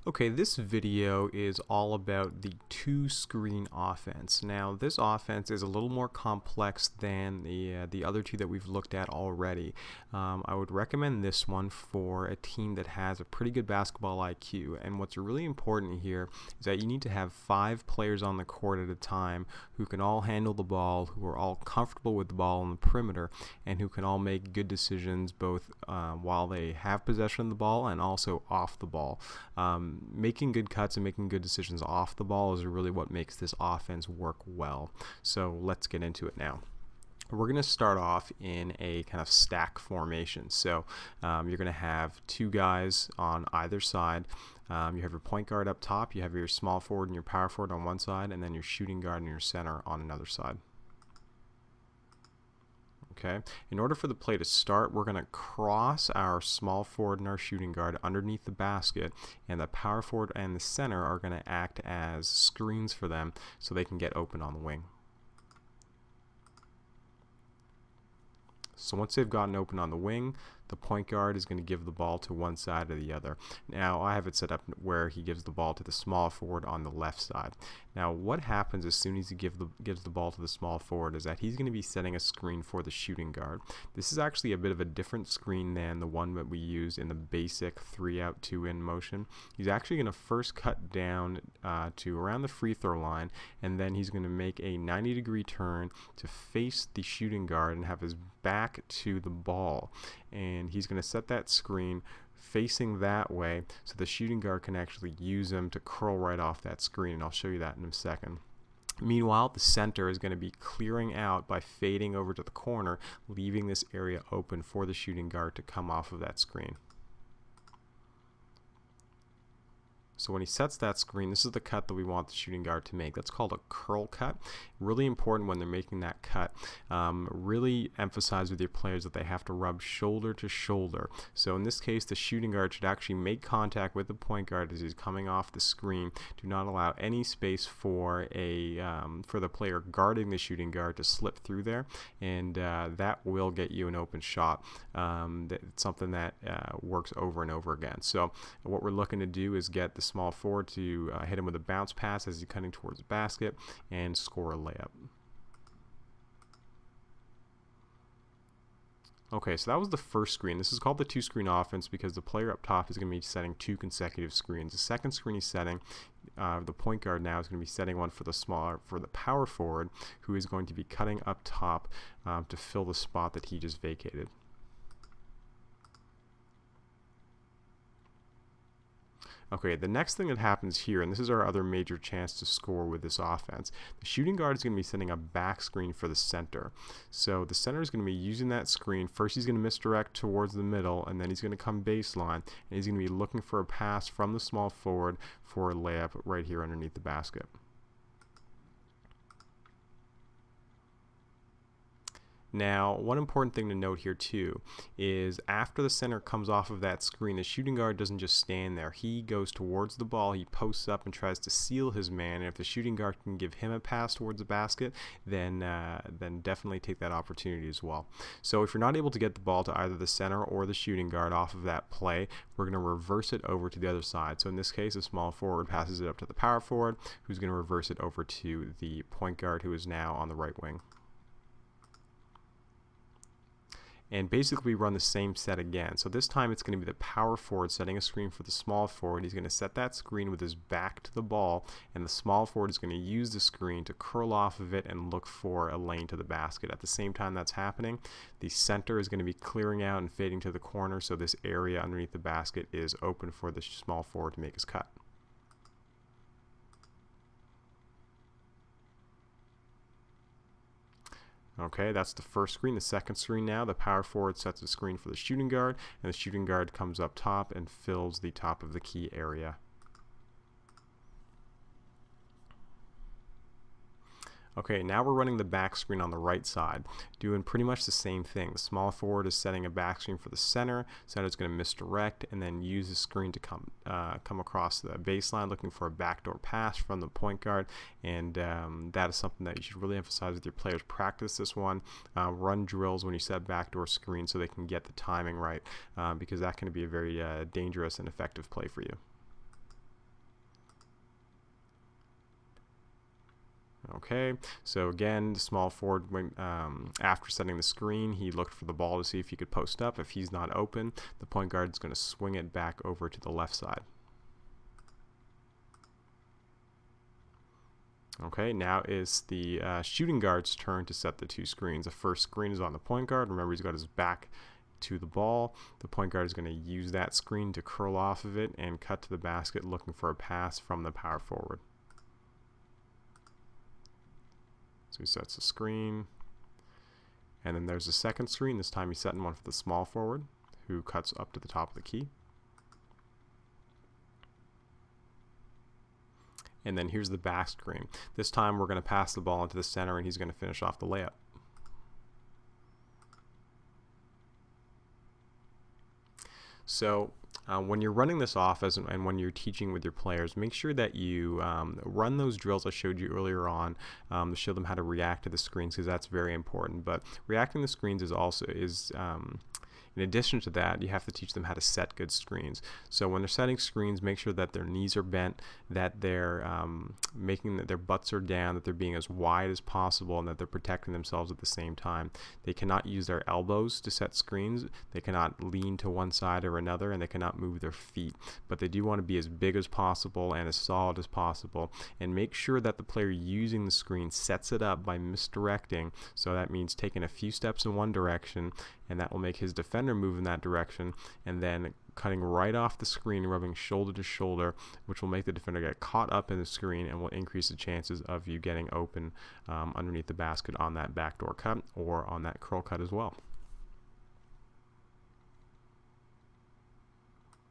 Okay, this video is all about the two-screen offense. Now, this offense is a little more complex than the other two that we've looked at already. I would recommend this one for a team that has a pretty good basketball IQ. And what's really important here is that you need to have 5 players on the court at a time who can all handle the ball, who are all comfortable with the ball on the perimeter, and who can all make good decisions both while they have possession of the ball and also off the ball. Making good cuts and making good decisions off the ball is really what makes this offense work well. So let's get into it now. We're going to start off in a kind of stack formation. So you're going to have 2 guys on either side. You have your point guard up top, you have your small forward and your power forward on one side, and then your shooting guard and your center on another side. Okay. In order for the play to start, we're going to cross our small forward and our shooting guard underneath the basket, and the power forward and the center are going to act as screens for them so they can get open on the wing. So once they've gotten open on the wing, the point guard is going to give the ball to one side or the other. Now I have it set up where he gives the ball to the small forward on the left side. Now what happens as soon as he gives the ball to the small forward is that he's going to be setting a screen for the shooting guard. This is actually a bit of a different screen than the one that we used in the basic 3-out 2-in motion. He's actually going to first cut down to around the free throw line, and then he's going to make a 90-degree turn to face the shooting guard and have his back to the ball, and he's going to set that screen facing that way so the shooting guard can actually use him to curl right off that screen, and I'll show you that in a second. Meanwhile, the center is going to be clearing out by fading over to the corner, leaving this area open for the shooting guard to come off of that screen. So when he sets that screen, this is the cut that we want the shooting guard to make. That's called a curl cut. Really important when they're making that cut. Really emphasize with your players that they have to rub shoulder to shoulder. So in this case, the shooting guard should actually make contact with the point guard as he's coming off the screen. Do not allow any space for the player guarding the shooting guard to slip through there, and that will get you an open shot. It's something that works over and over again. So what we're looking to do is get the small forward to hit him with a bounce pass as he's cutting towards the basket and score a layup. Okay, so that was the first screen. This is called the two-screen offense because the player up top is going to be setting 2 consecutive screens. The second screen he's setting, the point guard now is going to be setting one for the power forward, who is going to be cutting up top to fill the spot that he just vacated. Okay, the next thing that happens here, and this is our other major chance to score with this offense, the shooting guard is going to be setting a back screen for the center. So the center is going to be using that screen. First he's going to misdirect towards the middle, and then he's going to come baseline, and he's going to be looking for a pass from the small forward for a layup right here underneath the basket. Now, one important thing to note here too is after the center comes off of that screen, the shooting guard doesn't just stand there. He goes towards the ball, he posts up and tries to seal his man, and if the shooting guard can give him a pass towards the basket, then definitely take that opportunity as well. So if you're not able to get the ball to either the center or the shooting guard off of that play, we're going to reverse it over to the other side. So in this case, the small forward passes it up to the power forward, who's going to reverse it over to the point guard, who is now on the right wing. And basically we run the same set again. So this time it's going to be the power forward setting a screen for the small forward. He's going to set that screen with his back to the ball, and the small forward is going to use the screen to curl off of it and look for a lane to the basket. At the same time that's happening, the center is going to be clearing out and fading to the corner, so this area underneath the basket is open for the small forward to make his cut. Okay, that's the first screen. The second screen now, the power forward sets a screen for the shooting guard, and the shooting guard comes up top and fills the top of the key area. Okay, now we're running the back screen on the right side, doing pretty much the same thing. The small forward is setting a back screen for the center. Center is going to misdirect and then use the screen to come across the baseline, looking for a backdoor pass from the point guard. And that is something that you should really emphasize with your players. Practice this one. Run drills when you set backdoor screens so they can get the timing right, because that can be a very dangerous and effective play for you. Okay, so again, the small forward, when, after setting the screen, he looked for the ball to see if he could post up. If he's not open, the point guard is going to swing it back over to the left side. Okay, now is the shooting guard's turn to set the two screens. The first screen is on the point guard. Remember, he's got his back to the ball. The point guard is going to use that screen to curl off of it and cut to the basket looking for a pass from the power forward. So he sets the screen, and then there's a second screen. This time he's setting one for the small forward, who cuts up to the top of the key. And then here's the back screen. This time we're going to pass the ball into the center, and he's going to finish off the layup. So when you're running this offense and when you're teaching with your players, make sure that you run those drills I showed you earlier on to show them how to react to the screens, because that's very important. But reacting to screens is also in addition to that, you have to teach them how to set good screens. So when they're setting screens, make sure that their knees are bent, that they're making that their butts are down, that they're being as wide as possible, and that they're protecting themselves at the same time. They cannot use their elbows to set screens. They cannot lean to one side or another, and they cannot move their feet. But they do want to be as big as possible and as solid as possible. And make sure that the player using the screen sets it up by misdirecting. So that means taking a few steps in one direction, and that will make his defender move in that direction, and then cutting right off the screen, rubbing shoulder to shoulder, which will make the defender get caught up in the screen and will increase the chances of you getting open underneath the basket on that backdoor cut or on that curl cut as well.